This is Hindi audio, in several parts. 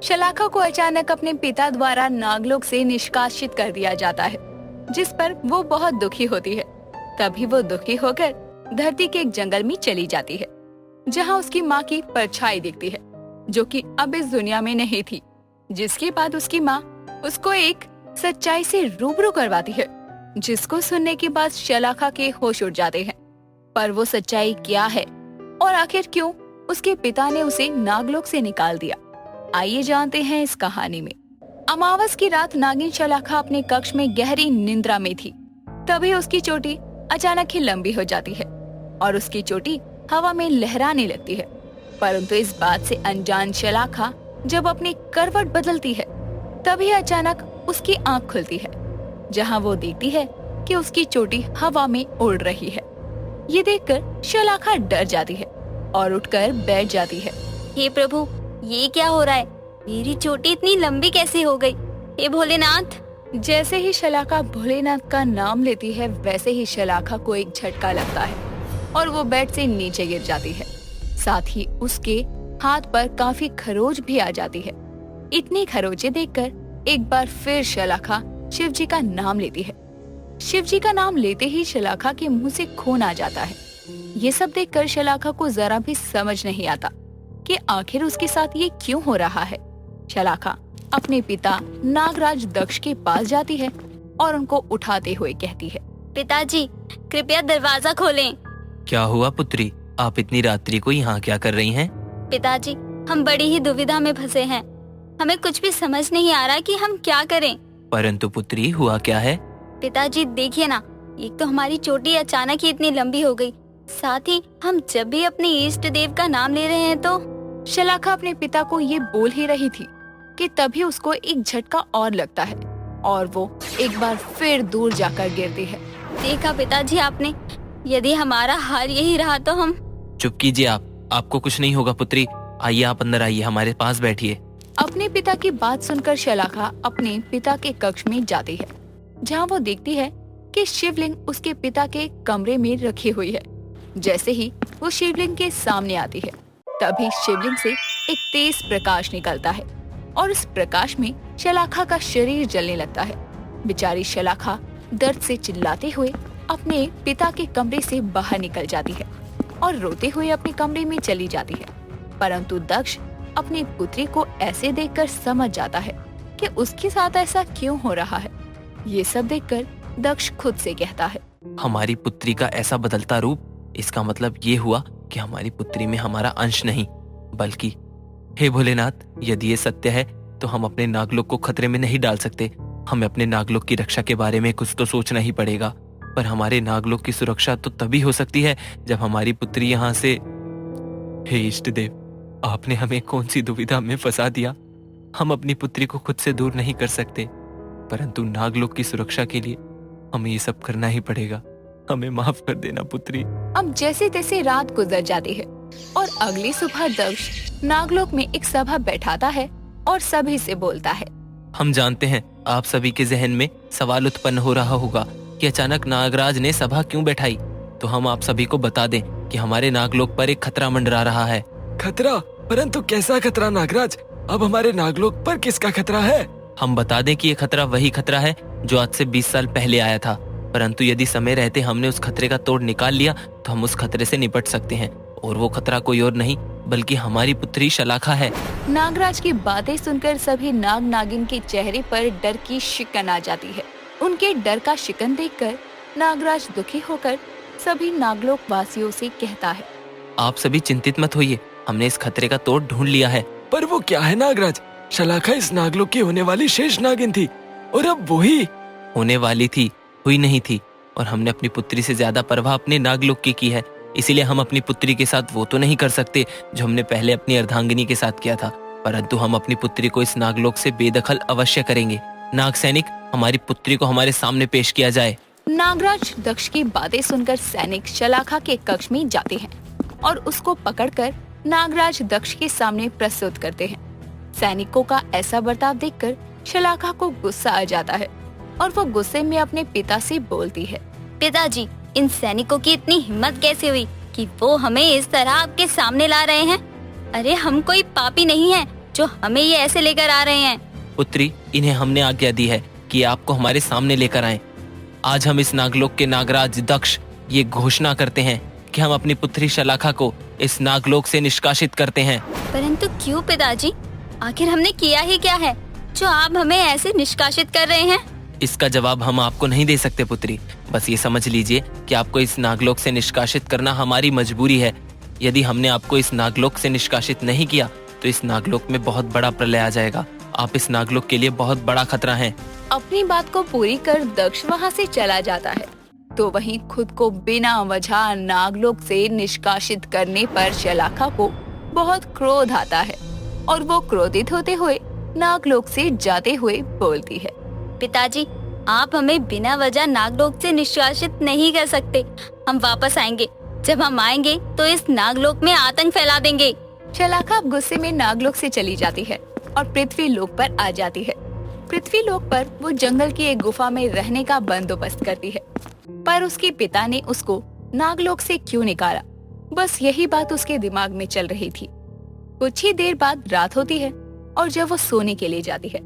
शलाका को अचानक अपने पिता द्वारा नागलोक से निष्कासित कर दिया जाता है, जिस पर वो बहुत दुखी होती है। तभी वो दुखी होकर धरती के एक जंगल में चली जाती है, जहाँ उसकी माँ की परछाई दिखती है, जो कि अब इस दुनिया में नहीं थी। जिसके बाद उसकी माँ उसको एक सच्चाई से रूबरू करवाती है, जिसको सुनने के बाद शलाका के होश उड़ जाते हैं। पर वो सच्चाई क्या है और आखिर क्यों उसके पिता ने उसे नागलोक से निकाल दिया, आइए जानते हैं इस कहानी में। अमावस की रात नागिन शलाका अपने कक्ष में गहरी निंद्रा में थी। तभी उसकी चोटी अचानक ही लंबी हो जाती है और उसकी चोटी हवा में लहराने लगती है। परंतु इस बात से अनजान शलाका जब अपनी करवट बदलती है, तभी अचानक उसकी आंख खुलती है, जहां वो देखती है कि उसकी चोटी हवा में उड़ रही है। ये देखकर शलाका डर जाती है और उठकर बैठ जाती है। हे प्रभु, ये क्या हो रहा है? मेरी चोटी इतनी लंबी कैसे हो गई? हे भोलेनाथ! जैसे ही शलाका भोलेनाथ का नाम लेती है, वैसे ही शलाका को एक झटका लगता है और वो बेड से नीचे गिर जाती है। साथ ही उसके हाथ पर काफी खरोच भी आ जाती है। इतनी खरोचे देखकर एक बार फिर शलाका शिव जी का नाम लेती है। शिव जी का नाम लेते ही शलाका के मुंह से खून आ जाता है। ये सब देखकर शलाका को जरा भी समझ नहीं आता कि आखिर उसके साथ ये क्यों हो रहा है। शलाका अपने पिता नागराज दक्ष के पास जाती है और उनको उठाते हुए कहती है, पिताजी, कृपया दरवाजा खोलें। क्या हुआ पुत्री? आप इतनी रात्रि को यहाँ क्या कर रही हैं? पिताजी, हम बड़ी ही दुविधा में फंसे हैं। हमें कुछ भी समझ नहीं आ रहा कि हम क्या करें। परंतु पुत्री, हुआ क्या है? पिताजी देखिए ना, एक तो हमारी चोटी अचानक ही इतनी लंबी हो गई, साथ ही हम जब भी अपने इष्ट देव का नाम ले रहे हैं तो। शलाका अपने पिता को ये बोल ही रही थी कि तभी उसको एक झटका और लगता है और वो एक बार फिर दूर जाकर गिरती है। देखा पिताजी आपने, यदि हमारा हाल यही रहा तो हम। चुप कीजिए आप, आपको कुछ नहीं होगा पुत्री। आइए, आप अंदर आइए, हमारे पास बैठिए। अपने पिता की बात सुनकर शलाका अपने पिता के कक्ष में जाती है, जहाँ वो देखती है कि शिवलिंग उसके पिता के कमरे में रखी हुई है। जैसे ही वो शिवलिंग के सामने आती है, तभी शिवलिंग से एक तेज प्रकाश निकलता है और उस प्रकाश में शलाका का शरीर जलने लगता है। बेचारी शलाका दर्द से चिल्लाते हुए अपने पिता के कमरे से बाहर निकल जाती है और रोते हुए अपने कमरे में चली जाती है। परंतु दक्ष अपनी पुत्री को ऐसे देखकर समझ जाता है कि उसके साथ ऐसा क्यों हो रहा है। ये सब देखकर दक्ष खुद से कहता है, हमारी पुत्री का ऐसा बदलता रूप, इसका मतलब ये हुआ कि हमारी पुत्री में हमारा अंश नहीं बल्कि। हे भोलेनाथ, यदि ये सत्य है तो हम अपने नागलोक को खतरे में नहीं डाल सकते। हमें अपने नागलोक की रक्षा के बारे में कुछ तो सोचना ही पड़ेगा। पर हमारे नागलोक की सुरक्षा तो तभी हो सकती है जब हमारी पुत्री यहाँ से। हे इष्ट देव, आपने हमें कौन सी दुविधा में फंसा दिया। हम अपनी पुत्री को खुद से दूर नहीं कर सकते, परंतु नागलोक की सुरक्षा के लिए हमें ये सब करना ही पड़ेगा। हमें माफ कर देना पुत्री। अब जैसे तैसे रात गुजर जाती है और अगली सुबह दक्ष नागलोक में एक सभा बैठाता है और सभी से बोलता है, हम जानते हैं आप सभी के जहन में सवाल उत्पन्न हो रहा होगा कि अचानक नागराज ने सभा क्यों बैठाई। तो हम आप सभी को बता दें कि हमारे नागलोक पर एक खतरा मंडरा रहा है। खतरा? परंतु कैसा खतरा नागराज? अब हमारे नागलोक पर किसका खतरा है? हम बता दें कि ये खतरा वही खतरा है जो आज से 20 साल पहले आया था, परंतु यदि समय रहते हमने उस खतरे का तोड़ निकाल लिया तो हम उस खतरे से निपट सकते हैं। और वो खतरा कोई और नहीं बल्कि हमारी पुत्री शलाका है। नागराज की बातें सुनकर सभी नाग नागिन के चेहरे पर डर की शिकन आ जाती है। उनके डर का शिकन देखकर नागराज दुखी होकर सभी नागलोक वासियों से कहता है, आप सभी चिंतित मत होइए, हमने इस खतरे का तोड़ ढूंढ लिया है। पर वो क्या है नागराज? शलाका इस नागलोक की होने वाली शेष नागिन थी और अब वही होने वाली थी, हुई नहीं थी। और हमने अपनी पुत्री से ज्यादा परवाह अपने नागलोक की है। इसीलिए हम अपनी पुत्री के साथ वो तो नहीं कर सकते जो हमने पहले अपनी अर्धांगिनी के साथ किया था, परंतु हम अपनी पुत्री को इस नागलोक से बेदखल अवश्य करेंगे। नाग सैनिक, हमारी पुत्री को हमारे सामने पेश किया जाए। नागराज दक्ष की बातें सुनकर सैनिक शलाका के कक्ष में जाते हैं और उसको पकड़कर नागराज दक्ष के सामने प्रस्तुत करते हैं। सैनिकों का ऐसा बर्ताव देखकर शलाका को गुस्सा आ जाता है और वो गुस्से में अपने पिता से बोलती है, पिताजी, इन सैनिकों की इतनी हिम्मत कैसे हुई कि वो हमें इस तरह आपके सामने ला रहे हैं? अरे हम कोई पापी नहीं हैं जो हमें ये ऐसे लेकर आ रहे हैं? पुत्री, इन्हें हमने आज्ञा दी है कि आपको हमारे सामने लेकर आएं। आज हम इस नागलोक के नागराज दक्ष ये घोषणा करते हैं कि हम अपनी पुत्री शलाखा को इस नागलोक से निष्कासित करते हैं। परंतु क्यों पिताजी? आखिर हमने किया ही क्या है जो आप हमें ऐसे निष्कासित कर रहे हैं? इसका जवाब हम आपको नहीं दे सकते पुत्री। बस ये समझ लीजिए कि आपको इस नागलोक से निष्कासित करना हमारी मजबूरी है। यदि हमने आपको इस नागलोक से निष्कासित नहीं किया तो इस नागलोक में बहुत बड़ा प्रलय आ जाएगा। आप इस नागलोक के लिए बहुत बड़ा खतरा हैं। अपनी बात को पूरी कर दक्ष वहाँ से चला जाता है। तो वहीं खुद को बिना वजह नागलोक से निष्कासित करने पर शलाखा को बहुत क्रोध आता है और वो क्रोधित होते हुए नागलोक से जाते हुए बोलती है, पिताजी, आप हमें बिना वजह नागलोक से निष्कासित नहीं कर सकते। हम वापस आएंगे। जब हम आएंगे तो इस नागलोक में आतंक फैला देंगे। शलाखा गुस्से में नागलोक से चली जाती है और पृथ्वी लोक पर आ जाती है। पृथ्वी लोक पर वो जंगल की एक गुफा में रहने का बंदोबस्त करती है। पर उसके पिता ने उसको नागलोक से क्यों निकाला, बस यही बात उसके दिमाग में चल रही थी। कुछ ही देर बाद रात होती है और जब वो सोने के लिए जाती है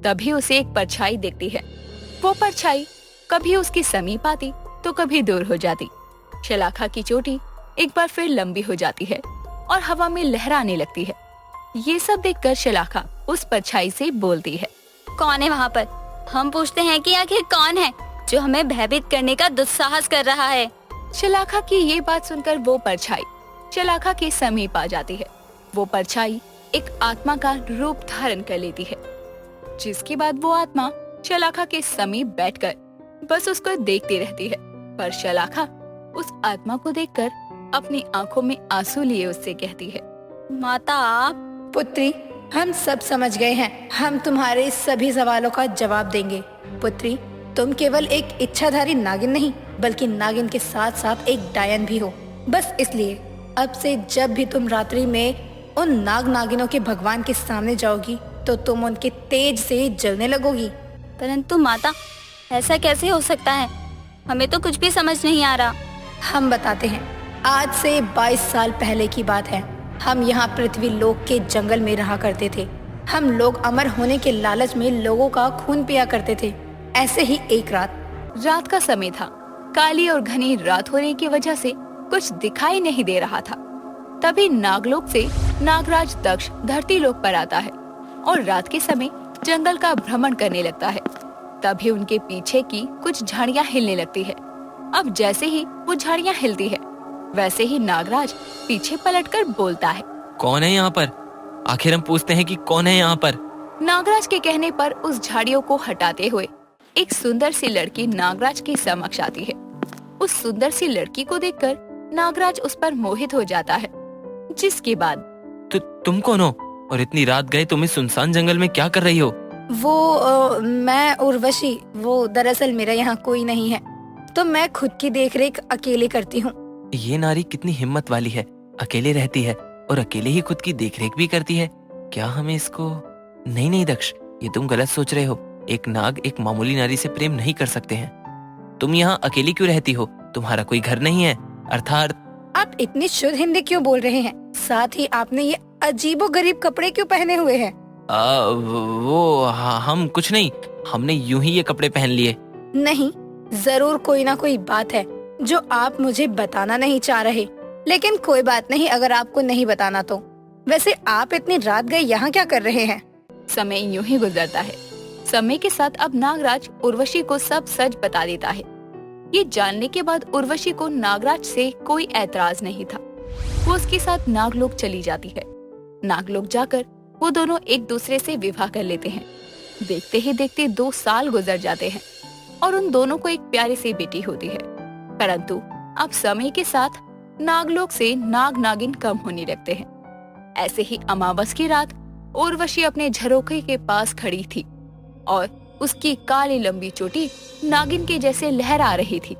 तभी उसे एक परछाई दिखती है। वो परछाई कभी उसके समीप आती तो कभी दूर हो जाती। शलाखा की चोटी एक बार फिर लंबी हो जाती है और हवा में लहराने लगती है। ये सब देखकर शलाखा उस परछाई से बोलती है, कौन है वहाँ पर? हम पूछते हैं कि आखिर कौन है जो हमें भयभीत करने का दुस्साहस कर रहा है? शलाखा की ये बात सुनकर वो परछाई शलाखा के समीप आ जाती है। वो परछाई एक आत्मा का रूप धारण कर लेती है, जिसके बाद वो आत्मा शलाखा के समीप बैठकर बस उसको देखती रहती है। पर शलाखा उस आत्मा को देखकर अपनी आंखों में आंसू लिए उससे कहती है, माता, आप? पुत्री, हम सब समझ गए हैं। हम तुम्हारे सभी सवालों का जवाब देंगे। पुत्री, तुम केवल एक इच्छाधारी नागिन नहीं बल्कि नागिन के साथ साथ एक डायन भी हो। बस इसलिए अब से जब भी तुम रात्रि में उन नाग नागिनों के भगवान के सामने जाओगी तो तुम उनके तेज से जलने लगोगी। परंतु माता, ऐसा कैसे हो सकता है? हमें तो कुछ भी समझ नहीं आ रहा। हम बताते हैं। आज से 22 साल पहले की बात है। हम यहाँ पृथ्वी लोक के जंगल में रहा करते थे। हम लोग अमर होने के लालच में लोगों का खून पिया करते थे। ऐसे ही एक रात का समय था। काली और घनी रात होने की वजह से कुछ दिखाई नहीं दे रहा था। तभी नागलोक से नागराज दक्ष धरती लोक पर आता है और रात के समय जंगल का भ्रमण करने लगता है। तभी उनके पीछे की कुछ झाड़ियां हिलने लगती है। अब जैसे ही वो झाड़ियां हिलती है वैसे ही नागराज पीछे पलटकर बोलता है, कौन है यहाँ पर? आखिर हम पूछते हैं कि कौन है यहाँ पर? नागराज के कहने पर उस झाड़ियों को हटाते हुए एक सुंदर सी लड़की नागराज के समक्ष आती है। उस सुंदर सी लड़की को देखकर नागराज उस पर मोहित हो जाता है। जिसके बाद तुम कौन हो और इतनी रात गए तुम इस सुनसान जंगल में क्या कर रही हो? मैं उर्वशी। वो दरअसल मेरा यहाँ कोई नहीं है तो मैं खुद की देखरेख अकेले करती हूँ। ये नारी कितनी हिम्मत वाली है, अकेले रहती है और अकेले ही खुद की देखरेख भी करती है। क्या हमें इसको... नहीं दक्ष, ये तुम गलत सोच रहे हो। एक नाग एक मामूली नारी से प्रेम नहीं कर सकते हैं। तुम यहाँ अकेली क्यों रहती हो? तुम्हारा कोई घर नहीं है? अर्थात आप इतनी शुद्ध हिंदी क्यों बोल रहे हैं? साथ ही आपने ये अजीबोगरीब कपड़े क्यों पहने हुए हैं? हम कुछ नहीं, हमने यूं ही ये कपड़े पहन लिए। नहीं, जरूर कोई ना कोई बात है जो आप मुझे बताना नहीं चाह रहे। लेकिन कोई बात नहीं अगर आपको नहीं बताना तो। वैसे आप इतनी रात गए यहाँ क्या कर रहे हैं? समय यूं ही गुजरता है। समय के साथ अब नागराज उर्वशी को सब सच बता देता है। ये जानने के बाद उर्वशी को नागराज से कोई ऐतराज नहीं था। वो उसके साथ नागलोक चली जाती है। नागलोक जाकर वो दोनों एक दूसरे से विवाह कर लेते हैं। देखते ही देखते 2 साल गुजर जाते हैं और उन दोनों को एक प्यारी सी बेटी होती है। परंतु अब समय के साथ नागलोक से नाग नागिन कम होने लगते हैं। ऐसे ही अमावस की रात उर्वशी अपने झरोखे के पास खड़ी थी और उसकी काली लंबी चोटी नागिन के जैसे लहरा रही थी।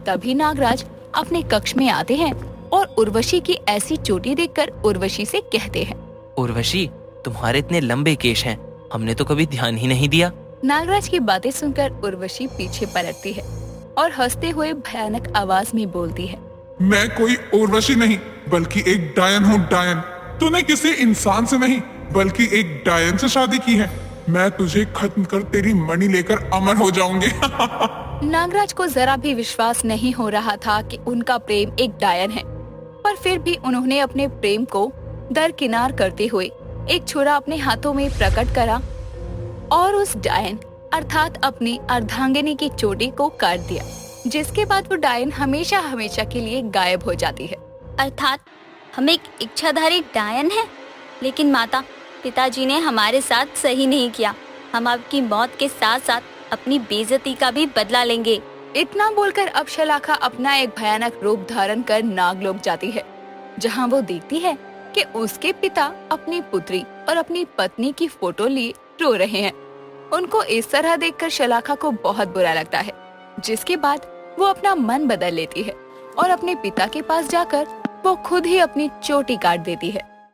तभी नागराज अपने कक्ष में आते हैं और उर्वशी की ऐसी चोटी देखकर उर्वशी से कहते हैं, उर्वशी, तुम्हारे इतने लंबे केश हैं, हमने तो कभी ध्यान ही नहीं दिया। नागराज की बातें सुनकर उर्वशी पीछे पलटती है और हंसते हुए भयानक आवाज में बोलती है, मैं कोई उर्वशी नहीं बल्कि एक डायन हूँ। डायन, तूने किसी इंसान से नहीं बल्कि एक डायन से शादी की है। मैं तुझे खत्म कर तेरी मणि लेकर अमर हो जाऊंगी। नागराज को जरा भी विश्वास नहीं हो रहा था कि उनका प्रेम एक डायन है, पर फिर भी उन्होंने अपने प्रेम को दरकिनार करते हुए एक छुरा अपने हाथों में प्रकट करा और उस डायन अर्थात अपनी अर्धांगिनी की चोटी को काट दिया, जिसके बाद वो डायन हमेशा हमेशा के लिए गायब हो जाती है। अर्थात हम एक इच्छाधारी डायन है। लेकिन माता, पिताजी ने हमारे साथ सही नहीं किया। हम आपकी मौत के साथ साथ अपनी बेइज्जती का भी बदला लेंगे। इतना बोलकर अब शलाखा अपना एक भयानक रूप धारण कर नागलोक जाती है, जहां वो देखती है कि उसके पिता अपनी पुत्री और अपनी पत्नी की फोटो लिए रो रहे हैं। उनको इस तरह देखकर शलाखा को बहुत बुरा लगता है, जिसके बाद वो अपना मन बदल लेती है और अपने पिता के पास जाकर वो खुद ही अपनी चोटी काट देती है।